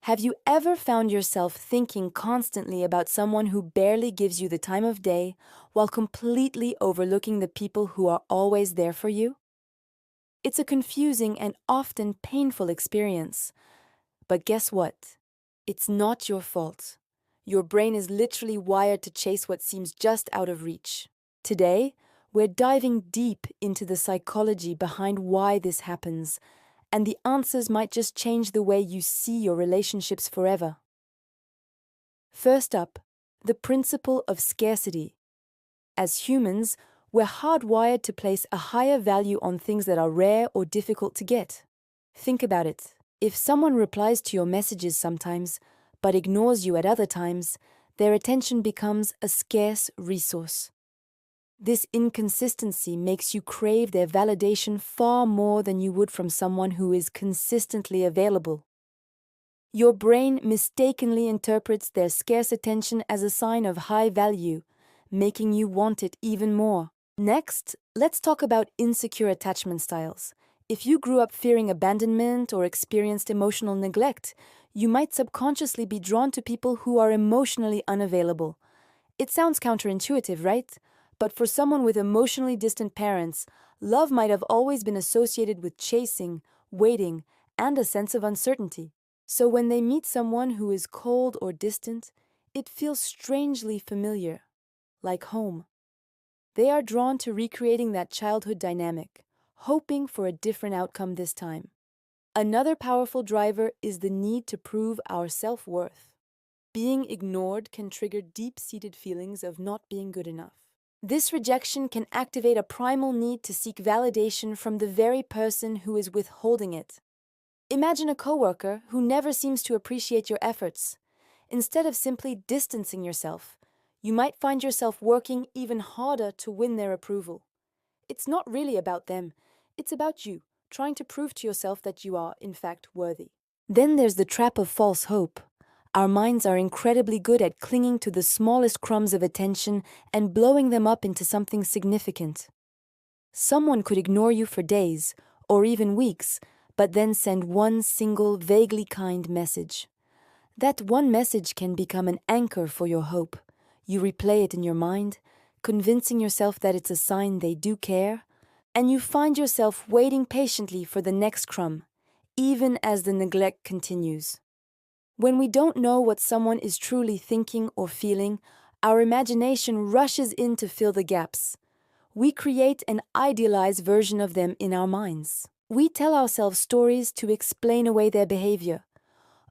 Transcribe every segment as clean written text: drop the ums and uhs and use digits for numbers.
Have you ever found yourself thinking constantly about someone who barely gives you the time of day while completely overlooking the people who are always there for you? It's a confusing and often painful experience. But guess what? It's not your fault. Your brain is literally wired to chase what seems just out of reach. Today, we're diving deep into the psychology behind why this happens, and the answers might just change the way you see your relationships forever. First up, the principle of scarcity. As humans, we're hardwired to place a higher value on things that are rare or difficult to get. Think about it. If someone replies to your messages sometimes, but ignores you at other times, their attention becomes a scarce resource. This inconsistency makes you crave their validation far more than you would from someone who is consistently available. Your brain mistakenly interprets their scarce attention as a sign of high value, making you want it even more. Next, let's talk about insecure attachment styles. If you grew up fearing abandonment or experienced emotional neglect, you might subconsciously be drawn to people who are emotionally unavailable. It sounds counterintuitive, right? But for someone with emotionally distant parents, love might have always been associated with chasing, waiting, and a sense of uncertainty. So when they meet someone who is cold or distant, it feels strangely familiar, like home. They are drawn to recreating that childhood dynamic, hoping for a different outcome this time. Another powerful driver is the need to prove our self-worth. Being ignored can trigger deep-seated feelings of not being good enough. This rejection can activate a primal need to seek validation from the very person who is withholding it. Imagine a coworker who never seems to appreciate your efforts. Instead of simply distancing yourself, you might find yourself working even harder to win their approval. It's not really about them, it's about you, trying to prove to yourself that you are, in fact, worthy. Then there's the trap of false hope. Our minds are incredibly good at clinging to the smallest crumbs of attention and blowing them up into something significant. Someone could ignore you for days, or even weeks, but then send one single, vaguely kind message. That one message can become an anchor for your hope. You replay it in your mind, convincing yourself that it's a sign they do care, and you find yourself waiting patiently for the next crumb, even as the neglect continues. When we don't know what someone is truly thinking or feeling, our imagination rushes in to fill the gaps. We create an idealized version of them in our minds. We tell ourselves stories to explain away their behavior.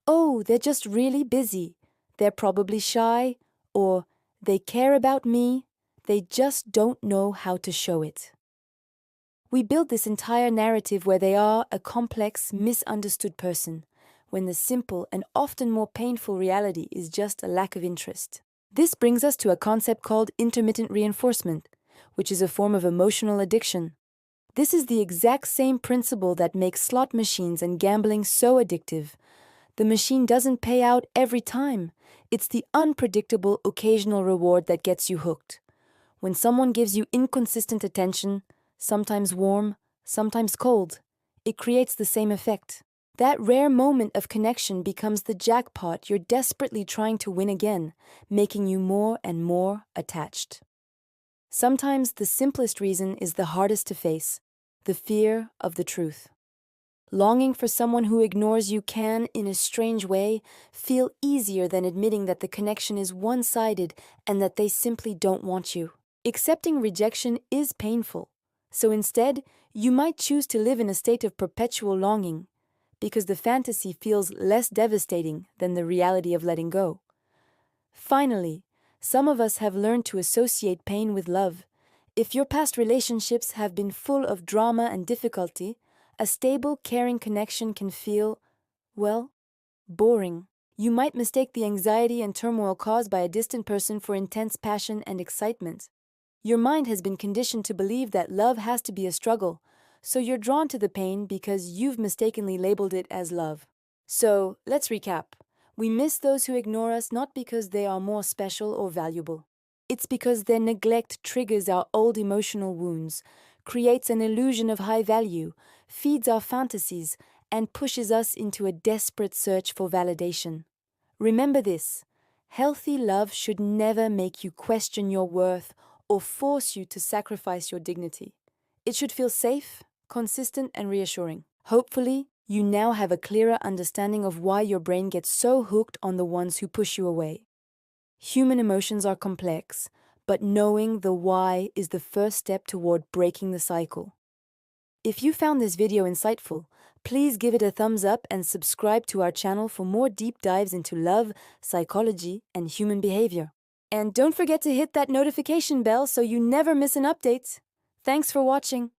Oh, they're just really busy. They're probably shy. Or, they care about me. They just don't know how to show it. We build this entire narrative where they are a complex, misunderstood person, when the simple and often more painful reality is just a lack of interest. This brings us to a concept called intermittent reinforcement, which is a form of emotional addiction. This is the exact same principle that makes slot machines and gambling so addictive. The machine doesn't pay out every time. It's the unpredictable occasional reward that gets you hooked. When someone gives you inconsistent attention, sometimes warm, sometimes cold, it creates the same effect. That rare moment of connection becomes the jackpot you're desperately trying to win again, making you more and more attached. Sometimes the simplest reason is the hardest to face, the fear of the truth. Longing for someone who ignores you can, in a strange way, feel easier than admitting that the connection is one-sided and that they simply don't want you. Accepting rejection is painful, so instead, you might choose to live in a state of perpetual longing, because the fantasy feels less devastating than the reality of letting go. Finally, some of us have learned to associate pain with love. If your past relationships have been full of drama and difficulty, a stable, caring connection can feel, well, boring. You might mistake the anxiety and turmoil caused by a distant person for intense passion and excitement. Your mind has been conditioned to believe that love has to be a struggle, so you're drawn to the pain because you've mistakenly labeled it as love. So, let's recap. We miss those who ignore us not because they are more special or valuable. It's because their neglect triggers our old emotional wounds, creates an illusion of high value, feeds our fantasies, and pushes us into a desperate search for validation. Remember this: healthy love should never make you question your worth or force you to sacrifice your dignity. It should feel safe, consistent, and reassuring. Hopefully, you now have a clearer understanding of why your brain gets so hooked on the ones who push you away. Human emotions are complex, but knowing the why is the first step toward breaking the cycle. If you found this video insightful, please give it a thumbs up and subscribe to our channel for more deep dives into love, psychology, and human behavior. And don't forget to hit that notification bell so you never miss an update. Thanks for watching.